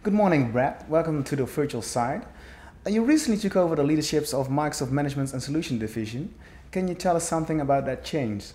Good morning, Brad. Welcome to the virtual side. You recently took over the leaderships of Microsoft Management and Solution Division. Can you tell us something about that change?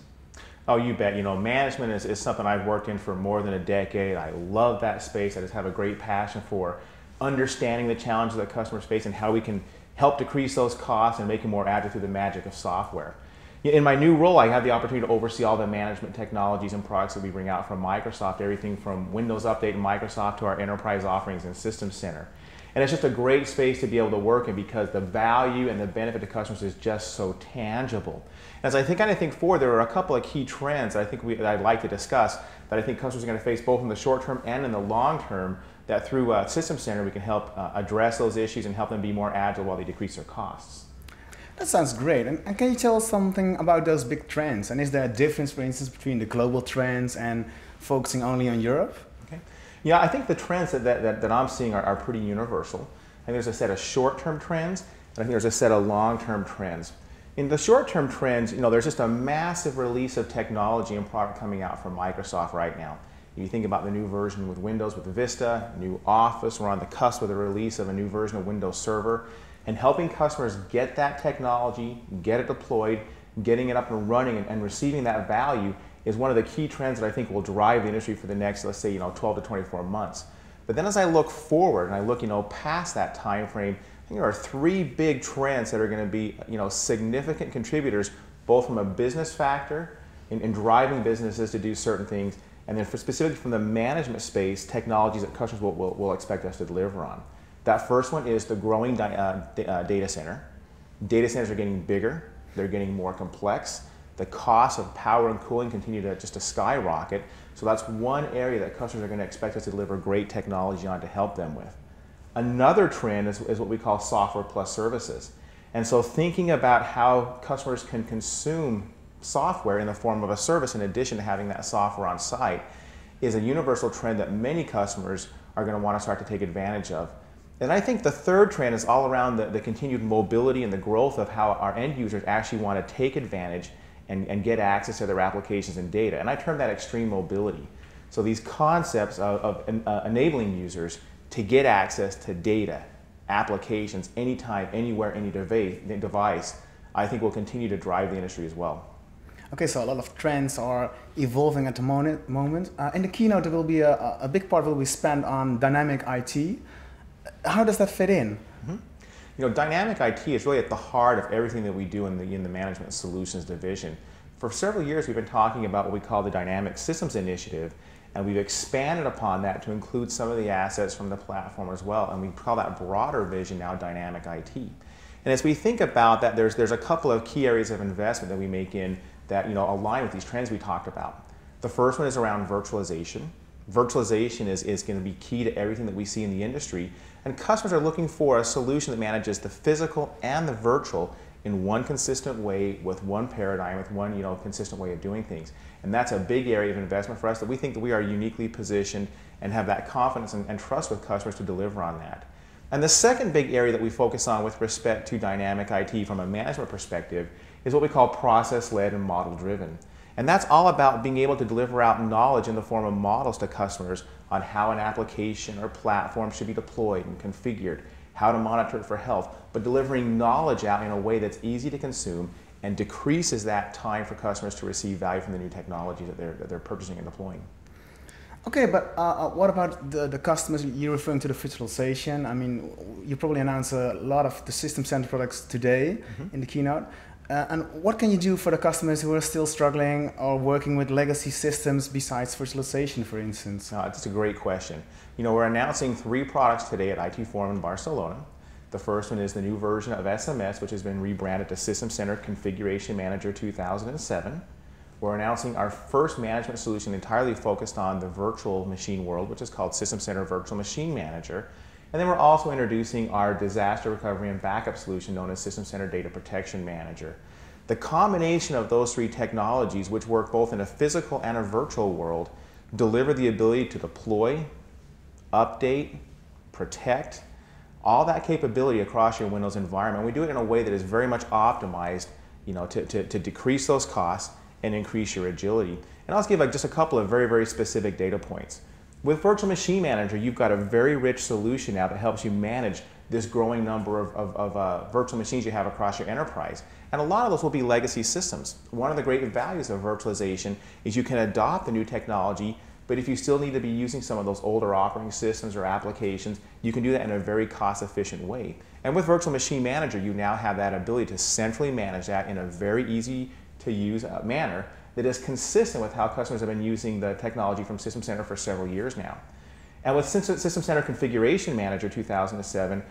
Oh, you bet. Management is something I've worked in for more than a decade. I love that space. I just have a great passion for understanding the challenges that customers face and how we can help decrease those costs and make them more agile through the magic of software. In my new role, I have the opportunity to oversee all the management technologies and products that we bring out from Microsoft, everything from Windows Update in Microsoft to our enterprise offerings in System Center. And it's just a great space to be able to work in because the value and the benefit to customers is just so tangible. As I think forward, there are a couple of key trends that that I'd like to discuss that I think customers are going to face both in the short term and in the long term, that through System Center we can help address those issues and help them be more agile while they decrease their costs. That sounds great. And can you tell us something about those big trends? And is there a difference, for instance, between the global trends and focusing only on Europe? Okay. Yeah, I think the trends that I'm seeing are pretty universal. I think there's a set of short-term trends, and I think there's a set of long-term trends. In the short-term trends, there's just a massive release of technology and product coming out from Microsoft right now. If you think about the new version with Windows, with Vista, new Office, we're on the cusp of the release of a new version of Windows Server. And helping customers get that technology, get it deployed, getting it up and running and receiving that value is one of the key trends that I think will drive the industry for the next, let's say, 12 to 24 months. But then as I look forward and I look, past that time frame, I think there are three big trends that are going to be, significant contributors, both from a business factor in driving businesses to do certain things, and then specifically from the management space, technologies that customers will expect us to deliver on. That first one is the growing data center. Data centers are getting bigger, they're getting more complex. The cost of power and cooling continue to skyrocket. So that's one area that customers are going to expect us to deliver great technology on to help them with. Another trend is what we call software plus services. And so thinking about how customers can consume software in the form of a service in addition to having that software on site is a universal trend that many customers are going to want to start to take advantage of. And I think the third trend is all around the continued mobility and the growth of how our end users actually want to take advantage and get access to their applications and data. And I term that extreme mobility. So these concepts of enabling users to get access to data, applications, anytime, anywhere, any device, I think will continue to drive the industry as well. Okay, so a lot of trends are evolving at the moment. In the keynote, there will be a big part will be spent on dynamic IT. How does that fit in? Dynamic IT is really at the heart of everything that we do in the Management Solutions division. For several years, we've been talking about what we call the Dynamic Systems Initiative, and we've expanded upon that to include some of the assets from the platform as well, and we call that broader vision now Dynamic IT. And as we think about that, there's a couple of key areas of investment that we make in that align with these trends we talked about. The first one is around virtualization. Virtualization is going to be key to everything that we see in the industry, and customers are looking for a solution that manages the physical and the virtual in one consistent way, with one paradigm, with one consistent way of doing things. And that's a big area of investment for us that we think that we are uniquely positioned and have that confidence and trust with customers to deliver on that. And the second big area that we focus on with respect to dynamic IT from a management perspective is what we call process-led and model-driven. And that's all about being able to deliver out knowledge in the form of models to customers on how an application or platform should be deployed and configured, how to monitor it for health, but delivering knowledge out in a way that's easy to consume and decreases that time for customers to receive value from the new technology that they're purchasing and deploying. Okay, but what about the customers? You're referring to the virtualization. I mean, you probably announced a lot of the System Center products today in the keynote. And what can you do for the customers who are still struggling or working with legacy systems besides virtualization, for instance? That's a great question. We're announcing 3 products today at IT Forum in Barcelona. The first one is the new version of SMS, which has been rebranded to System Center Configuration Manager 2007. We're announcing our first management solution entirely focused on the virtual machine world, which is called System Center Virtual Machine Manager. And then we're also introducing our disaster recovery and backup solution known as System Center Data Protection Manager. The combination of those 3 technologies, which work both in a physical and a virtual world, deliver the ability to deploy, update, protect, all that capability across your Windows environment. We do it in a way that is very much optimized to decrease those costs and increase your agility. And I'll just give just a couple of very, very specific data points. With Virtual Machine Manager, you've got a very rich solution now that helps you manage this growing number of virtual machines you have across your enterprise. And a lot of those will be legacy systems. One of the great values of virtualization is you can adopt the new technology, but if you still need to be using some of those older operating systems or applications, you can do that in a very cost-efficient way. And with Virtual Machine Manager, you now have that ability to centrally manage that in a very easy-to-use manner that is consistent with how customers have been using the technology from System Center for several years now. And with System Center Configuration Manager 2007,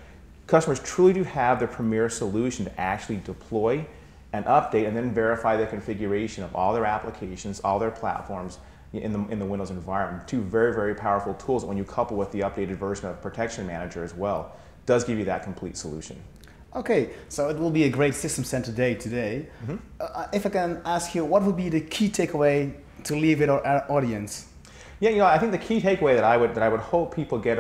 customers truly do have the premier solution to actually deploy and update and then verify the configuration of all their applications, all their platforms in the Windows environment. Two very, very powerful tools that when you couple with the updated version of Protection Manager as well, does give you that complete solution. Okay, so it will be a great System Center day today. If I can ask you, what would be the key takeaway to leave with our audience? Yeah, I think the key takeaway that I would hope people get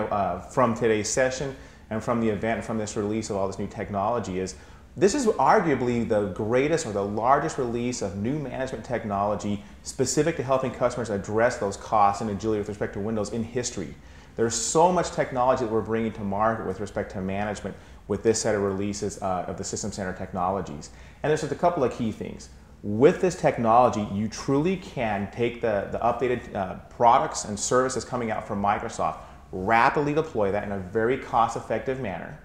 from today's session and from the event and from this release of all this new technology is this is arguably the greatest or the largest release of new management technology specific to helping customers address those costs and agility with respect to Windows in history. There's so much technology that we're bringing to market with respect to management with this set of releases of the System Center technologies. And there's just a couple of key things. With this technology, you truly can take the updated products and services coming out from Microsoft, rapidly deploy that in a very cost-effective manner,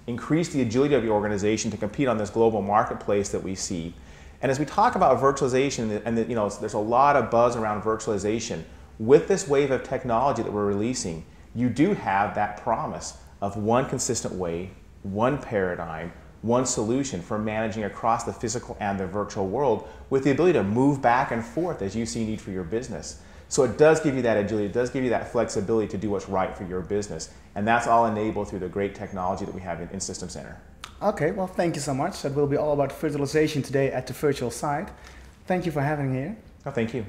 increase the agility of your organization to compete on this global marketplace that we see. And as we talk about virtualization, and there's a lot of buzz around virtualization, with this wave of technology that we're releasing, you do have that promise of one consistent way, one paradigm, one solution for managing across the physical and the virtual world with the ability to move back and forth as you see need for your business. So it does give you that agility, it does give you that flexibility to do what's right for your business. And that's all enabled through the great technology that we have in System Center. Okay, well, thank you so much. That will be all about virtualization today at the virtual site. Thank you for having me here. Oh, thank you.